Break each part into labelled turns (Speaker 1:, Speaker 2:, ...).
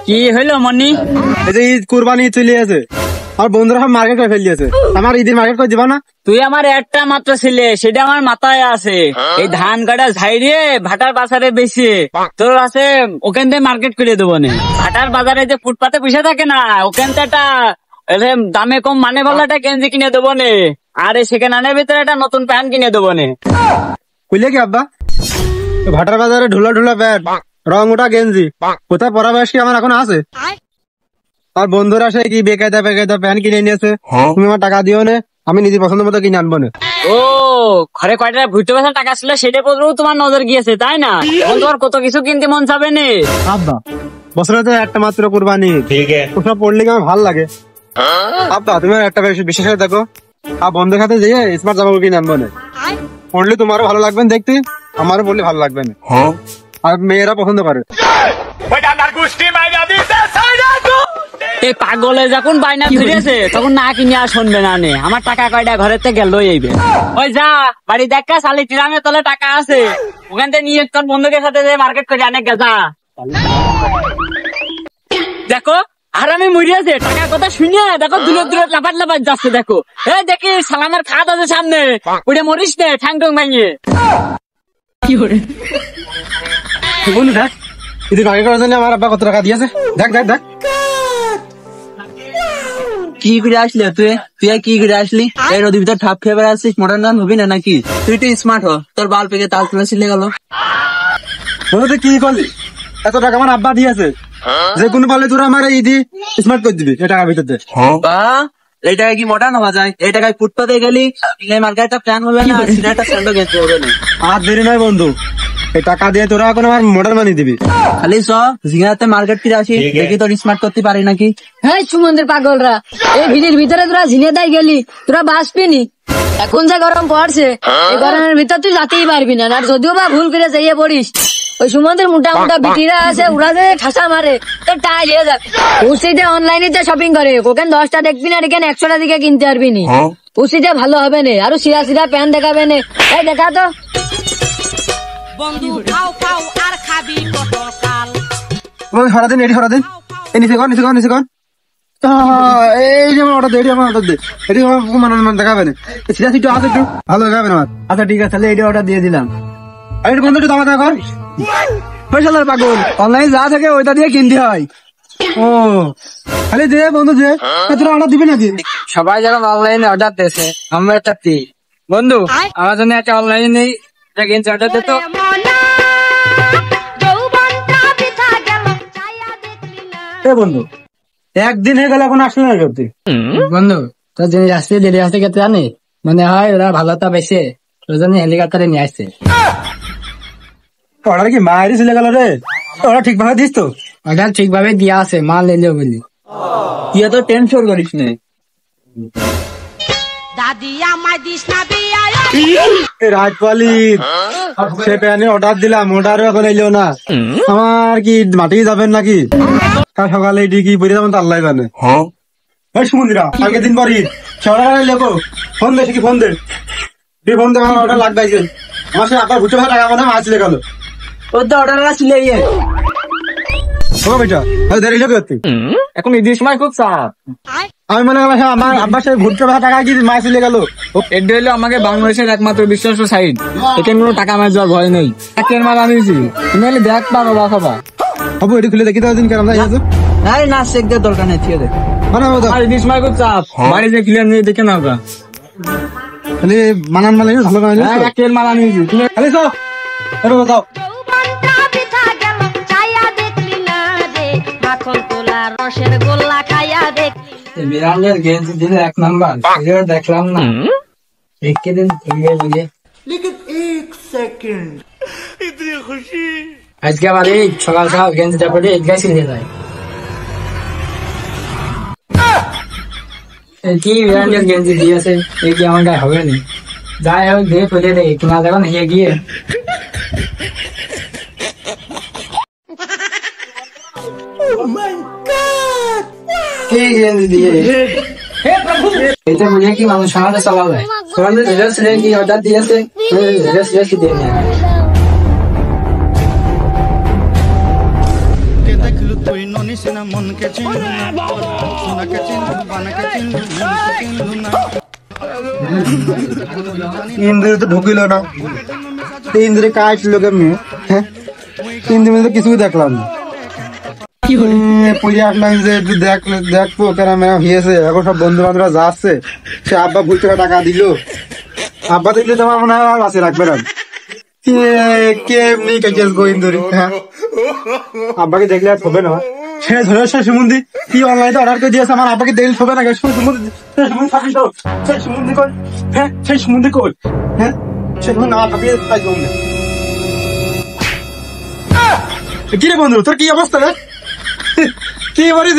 Speaker 1: কি হইলো মনি?
Speaker 2: এই যে ঈদ কুরবানি চলে আছে, আর বন্ধুরা সব মার্কেট করে ফেলিয়েছে, আমার ঈদের মার্কেট করে দিবা না?
Speaker 1: তুই আমার একটা মাত্র ছেলে, সেটা আমার মাথায় আছে। এই ধান কাটা ঝাইরিয়ে ভাটার বাজারে বেশি তোর আছে, ওখান থেকে মার্কেট করে দেবো না। ভাটার বাজারে যে ফুটপাতে পয়সা থাকে না, ওখান থেকে একটা দামে কম মানে ভালো একটা গেঞ্জি কিনে দেবো নে, আর এই সেকেন্ড হ্যান্ডের ভিতরে একটা নতুন প্যান্ট কিনে দেবো নে।
Speaker 2: কইলে কি আব্বা, ভাটার বাজারে ঢোলা ঢোলা প্যান্ট, রং ওটা গেঞ্জি, কোথায় পরা বয়স কি আমার এখন আছে? আর বন্ধুরা সে কি বেকায়দা বেকায়দা প্যান্ট কিনে নিয়েছে, তুমি আমার টাকা দিও না, আমি নিজে পছন্দ মতো কিনে আনবো না।
Speaker 1: ও ঘরে কয়টা ভুট্টো বেচার টাকা ছিল, সেটা পর্যন্ত তোমার নজর গিয়েছে তাই না? এখন তোমার কত কিছু কিনতে মন যাবে না।
Speaker 2: আব্বা বছরে তো একটা মাত্র কুরবানি, ওসব পড়লে কি আমার ভালো লাগে? আব্বা তুমি একটা বিশেষ করে দেখো, আর বন্ধুর সাথে যেয়ে স্মার্ট জামা কিনে আনবো না, পড়লে তোমারও ভালো লাগবে দেখতে, আমারও পড়লে ভালো লাগবে না, আর মেয়েরা পছন্দ করে।
Speaker 1: এই পাগলে যখন বায়না ধরেছে তখন না কিনে আর শুনবে না নে, আমার টাকা কয়টা ঘরের থেকে লই আইবে। ওই যা বাড়ি দেখা শালি টিরামের তলে টাকা আছে, ওখান থেকে নিয়ে তোর বন্ধুদের সাথে মার্কেট করে অনেক গেছা। দেখো আর আমি মরিয়াছে টাকার কথা শুনে, দেখো দূরে দূরে লাফাট লাফাট যাচ্ছে। দেখো এই দেখি সালামের খাত আছে সামনে, ওটা মরিস নে ঠ্যাং টং ভাঙিয়ে। কি করে
Speaker 2: বন্ধু দেখ, ঈদের মার্কেট করার জন্য আমার আব্বা কত টাকা দিয়েছে, দেখ দেখ দেখ।
Speaker 3: কি করে আসলি তুই? তুই কি করে আসলি? এই নদীর ভিতর ঠাপ খেয়ে বেড়াচ্ছিস, মডার্ন গান হবি না নাকি? তুই তো স্মার্ট হ, তোর বাল পেকে তাল তুলে ছিলে গেল।
Speaker 2: তুই কি করলি? এত টাকা আমার আব্বা দিয়েছে, যে কোনো পালে তোরা আমার ঈদি স্মার্ট করে দিবি এই টাকার ভিতর।
Speaker 3: এই টাকায় কি মডার্ন হওয়া যায়? এই টাকায় ফুটপাতে গেলি মার্কেটটা প্ল্যান হবে না, সিনেমাটা স্যান্ডো কিনতে হবে না।
Speaker 2: আর দেরি নয় বন্ধু, এই টাকা দিয়ে তোরা এখন আমার মডার্ন বানিয়ে দিবি।
Speaker 3: খালি চ জিগাতে মার্কেট ফিরে আসি, দেখি তোর স্মার্ট করতে পারি নাকি।
Speaker 4: হ্যাঁ সুমন্দির পাগলরা, এই ভিড়ের ভিতরে তোরা ঝিনে দাই গেলি, তোরা বাঁচবি। এখন যা গরম পড়ছে, এই গরমের ভিতর তুই যেতেই পারবি না। আর যদিও বা ভুল করে যাইয়ে পড়িস, ওই সুমন্দির মোটা মোটা বিটিরা আছে, ওরা যে ঠাসা মারে তোর টাই নিয়ে যাবে। উচিতে অনলাইনে শপিং করে, ওখানে 10টা দেখবি না, এখানে 100টা দিকে কিনতে পারবি নি। উচিতে ভালো হবে না, আরো সিরা সিরা প্যান্ট দেখাবে না। এই দেখা তো
Speaker 5: বন্ধু খাও খাও আর খাবি পটকাল।
Speaker 2: সারাদিন এটি সারাদিন এই নিচে কর নিচে কর নিচে কর, এই যে আমার অর্ডার দে, এটি আমার অর্ডার দে, এটি আমার দেখাবে না, সিধা সিটু আছে একটু ভালো দেখাবে না আমার। আচ্ছা ঠিক আছে, তাহলে এটি অর্ডার দিয়ে দিলাম। আর একটু বন্ধু একটু দামা দামা কর। পয়সালার পাগল, অনলাইন যা থাকে ওইটা দিয়ে কিনতে হয়। ও খালি দে বন্ধু দে, তোরা অর্ডার দিবি নাকি?
Speaker 1: সবাই যখন অনলাইনে অর্ডার দিয়েছে, আমরা একটা বন্ধু আমার জন্য একটা অনলাইনে গেঞ্জি অর্ডার দিত।
Speaker 2: বন্ধু একদিন হয়ে গেল এখন আসলে না করতে।
Speaker 1: বন্ধু তোর জিনিস আসতে দেরি আসতে গেছে জানি, মনে হয় ওরা ভালোটা বেশি, ওই জন্য হেলিকপ্টারে নিয়ে আসছে।
Speaker 2: অর্ডার কি মায়েরই চলে গেল রে? অর্ডার ঠিকভাবে দিস তো?
Speaker 1: অর্ডার ঠিকভাবে দিয়া আছে, মাল এলেও বলি।
Speaker 3: তুই তো টেনশন করিস না।
Speaker 5: দাদি আমায় দিস না বিয়া।
Speaker 2: রাজপালি সে প্যানে অর্ডার দিলাম, অর্ডারও এখন এলো না। আমার কি মাটি যাবেন নাকি? কাল সকালে এটি কি পরে যাবেন তো আল্লাহ জানে। সুমন্দিরা আগের দিন পরই লেখো ফোন দে, কি ফোন দে, ফোন দে, আমার অর্ডার লাগবে। আমার সে আপনার ভুট্টো টাকা মানে মাছ চলে গেল।
Speaker 3: ওর তো অর্ডার ছিলে
Speaker 2: বেটা দেরি লোক
Speaker 1: এখন ঈদের সময় খুব চাপ।
Speaker 2: আমি মনে করলাম আমার আব্বার সে ভুট্টো টাকা কি মাছ চলে গেল।
Speaker 1: এটা হলো আমাকে বাংলাদেশের একমাত্র বিশ্বাস সাইড, এখানে কোনো টাকা মাছ যাওয়ার ভয় নেই। একের মাল আনিয়েছি, তুমি হলে দেখ পাবো বা খাবা।
Speaker 2: হবো এটি খুলে দেখি তো দিন কেন
Speaker 3: আরে না চেক দেওয়ার দরকার নেই, ঠিক আছে।
Speaker 1: ঈদের সময় খুব চাপ, বাড়ি যে ক্লিয়ার নিয়ে দেখে না
Speaker 2: খালি মানান মাল ভালো
Speaker 1: একের মাল আনিয়েছি
Speaker 2: খালি সব যাও।
Speaker 5: রসের গোল্লা খাইয়া দেখ।
Speaker 1: বিরানের গেঞ্জি দিলে 1 নাম্বার, দেখলাম না একদিন আজকে আবার এই সকাল সকাল গেঞ্জিটা পরে ঈদগাহ ছিঁড়ে যায়। কি বিরানের গেঞ্জি দিয়েছে, এই কি আমার গায়ে হবে না? যাই হোক দিয়ে ফেলে দেয়, কিনা দেখো না গিয়ে এটা বুঝে কি মানুষ সমাজে চলা যায়। সমাজে কি অর্ডার দিয়েছে, দিয়ে
Speaker 2: ইন্দ্রে তো ঢুকিল না, ইন্দ্রে কাটলো কেমনি? হ্যাঁ, ইন্দ্রে তো কিছুই দেখলাম না। পড়ে আসলাম যে একটু দেখবো ক্যামেরা হয়েছে। এখন সব বন্ধু বান্ধবরা যাচ্ছে, সে আব্বা ভুল টাকা টাকা দিল, আব্বা দিলে তোমার মনে হয় আর বাঁচিয়ে রাখবে না। কেমনি কেচেস গোবিন্দরি, হ্যাঁ আব্বাকে দেখলে আর হবে না। সে ধরে সে সুমন্দি কি অনলাইনে অর্ডার করে দিয়েছে, আমার আব্বাকে দেখলে হবে না। সুমন্দি কই? হ্যাঁ সেই সুমন্দি কই? হ্যাঁ সে না ভাবিয়ে তাই জমবে। কি রে বন্ধু, তোর কি অবস্থা রে? কি বলিস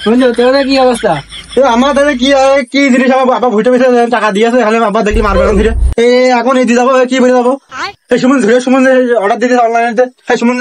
Speaker 3: বন্ধু তোর কি অবস্থা?
Speaker 2: আমার দাদা কি জিনিস আমার বাবা ভুটে বেশি টাকা দিয়েছে, তাহলে বাবা দেখি মারবে ধীরে। এখন এই দিয়ে যাবো, কি বলে যাবো? এই সুমন ধীরে, সুমন অর্ডার দিতে অনলাইনে, সুমন